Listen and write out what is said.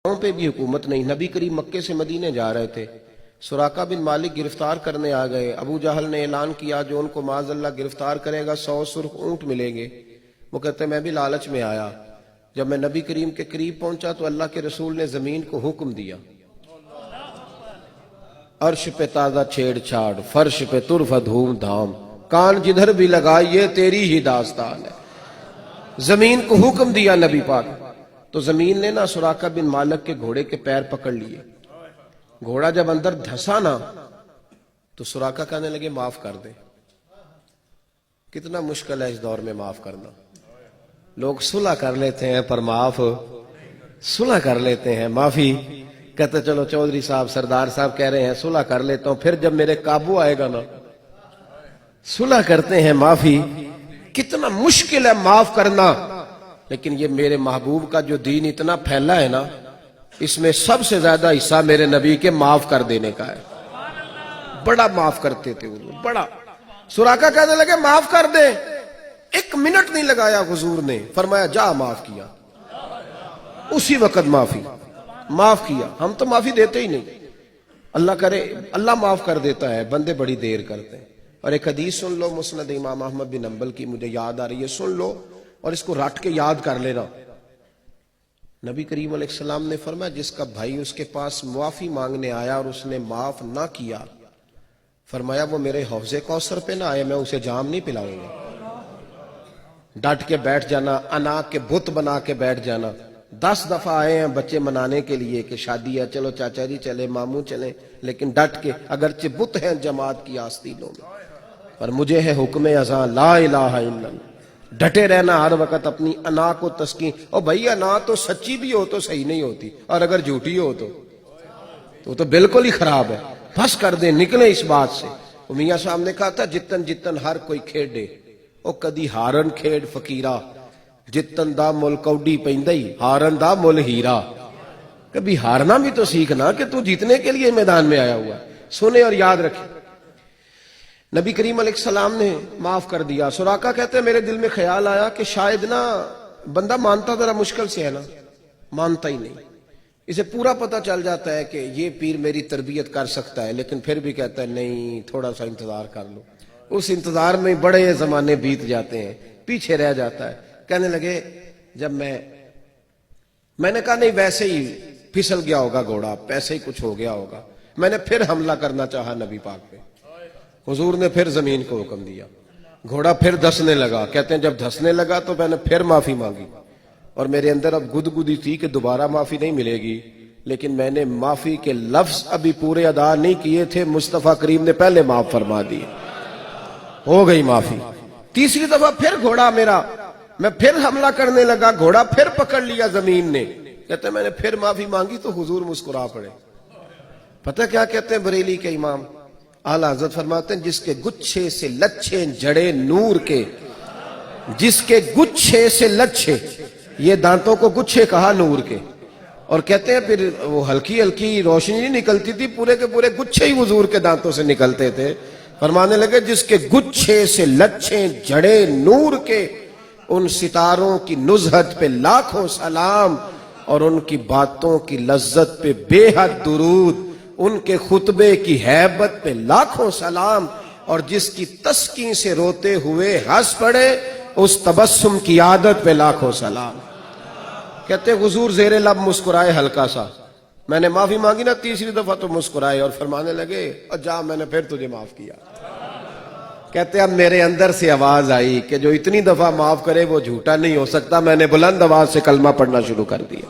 پہ بھی حکومت نہیں. نبی کریم مکے سے مدینے جا رہے تھے, سراقہ بن مالک گرفتار کرنے آ گئے. ابو جہل نے اعلان کیا جو ان کو معاذ اللہ گرفتار کرے گا 100 سرخ اونٹ ملیں گے. وہ کہتے میں بھی لالچ میں آیا. جب میں نبی کریم کے قریب پہنچا تو اللہ کے رسول نے زمین کو حکم دیا, عرش پہ تازہ چھیڑ چھاڑ, فرش پہ ترف دھوم دھام, کان جدھر بھی لگائیے تیری ہی داستان ہے. زمین کو حکم دیا نبی پاک. تو زمین نے نا سراقہ بن مالک کے گھوڑے کے پیر پکڑ لیے. گھوڑا جب اندر دھسا نا تو سراقہ کہنے لگے معاف کر دے. کتنا مشکل ہے اس دور میں معاف کرنا. لوگ صلح کر لیتے ہیں پر معاف, صلح کر لیتے ہیں معافی کہتے چلو چودھری صاحب سردار صاحب کہہ رہے ہیں صلح کر لیتا ہوں, پھر جب میرے قابو آئے گا نا صلح کرتے ہیں معافی. کتنا مشکل ہے معاف کرنا. لیکن یہ میرے محبوب کا جو دین اتنا پھیلا ہے نا, اس میں سب سے زیادہ حصہ میرے نبی کے معاف کر دینے کا ہے. بڑا معاف کرتے تھے وہ, بڑا. سراقہ کہنے لگے معاف کر دے. 1 منٹ نہیں لگایا حضور نے, فرمایا جا معاف کیا. اسی وقت معاف کیا. ہم تو معافی دیتے ہی نہیں. اللہ کرے اللہ معاف کر دیتا ہے, بندے بڑی دیر کرتے ہیں. اور ایک حدیث سن لو مسند امام احمد بن حنبل کی, مجھے یاد آ رہی ہے, سن لو اور اس کو رٹ کے یاد کر لینا. نبی کریم علیہ السلام نے فرمایا جس کا بھائی اس کے پاس معافی مانگنے آیا اور اس نے معاف نہ کیا, فرمایا وہ میرے حوض کوثر پہ نہ آئے, میں اسے جام نہیں پلاؤں گا. ڈٹ کے بیٹھ جانا, انا کے بت بنا کے بیٹھ جانا. 10 دفعہ آئے ہیں بچے منانے کے لیے کہ شادی ہے, چلو چاچا جی چلے, ماموں چلیں, لیکن ڈٹ کے, اگرچہ بت ہیں جماعت کی آستینوں میں, پر مجھے ہے حکم ازاں لا الہ الا اللہ. ڈٹے رہنا ہر وقت اپنی انا کو تسکین. اور بھائی انا تو سچی بھی ہو تو صحیح نہیں ہوتی, اور اگر جھوٹی ہو تو بالکل ہی خراب ہے. بس کر دیں, نکلیں اس بات سے. میاں صاحب نے کہا تھا جتن جتن ہر کوئی کھیڈے او کدی ہارن کھیڈ فقیرہ, جتن دا مل کوڈی پیندئی ہارن دا مل ہیرا. کبھی ہارنا بھی تو سیکھنا کہ تو جیتنے کے لیے میدان میں آیا ہوا. سنے اور یاد رکھیں. نبی کریم علیہ السلام نے معاف کر دیا. سراقہ کہتے ہیں میرے دل میں خیال آیا کہ شاید نا بندہ مانتا ذرا مشکل سے ہے نا, مانتا ہی نہیں. اسے پورا پتہ چل جاتا ہے کہ یہ پیر میری تربیت کر سکتا ہے, لیکن پھر بھی کہتا ہے نہیں تھوڑا سا انتظار کر لو. اس انتظار میں بڑے زمانے بیت جاتے ہیں, پیچھے رہ جاتا ہے. کہنے لگے جب میں نے کہا نہیں ویسے ہی پھسل گیا ہوگا گھوڑا, ایسے ہی کچھ ہو گیا ہوگا. میں نے پھر حملہ کرنا چاہا نبی پاک پہ. حضور نے پھر زمین کو حکم دیا, گھوڑا پھر دھسنے لگا. کہتے ہیں جب دھسنے لگا تو میں نے پھر معافی مانگی, اور میرے اندر اب گدگدی تھی کہ دوبارہ معافی نہیں ملے گی, لیکن میں نے معافی کے لفظ ابھی پورے ادا نہیں کیے تھے, مصطفیٰ کریم نے پہلے معاف فرما دی, ہو گئی معافی. تیسری دفعہ پھر گھوڑا میرا, میں پھر حملہ کرنے لگا, گھوڑا پھر پکڑ لیا زمین نے. کہتے ہیں میں نے پھر معافی مانگی تو حضور مسکرا پڑے. پتہ کیا کہتے ہیں بریلی کے امام اعلیٰ حضرت فرماتے ہیں جس کے گچھے سے لچھے جڑے نور کے, جس کے گچھے سے لچھے, یہ دانتوں کو گچھے کہا نور کے. اور کہتے ہیں پھر وہ ہلکی ہلکی روشنی نہیں نکلتی تھی, پورے کے پورے گچھے ہی حضور کے دانتوں سے نکلتے تھے. فرمانے لگے جس کے گچھے سے لچھے جڑے نور کے, ان ستاروں کی نزہت پہ لاکھوں سلام, اور ان کی باتوں کی لذت پہ بے حد درود, ان کے خطبے کی ہیبت پہ لاکھوں سلام, اور جس کی تسکین سے روتے ہوئے ہنس پڑے اس تبسم کی عادت پہ لاکھوں سلام. کہتے حضور زیر لب مسکرائے ہلکا سا. میں نے معافی مانگی نا تیسری دفعہ تو مسکرائے, اور فرمانے لگے اور جا میں نے پھر تجھے معاف کیا. کہتے اب میرے اندر سے آواز آئی کہ جو اتنی دفعہ معاف کرے وہ جھوٹا نہیں ہو سکتا. میں نے بلند آواز سے کلمہ پڑھنا شروع کر دیا.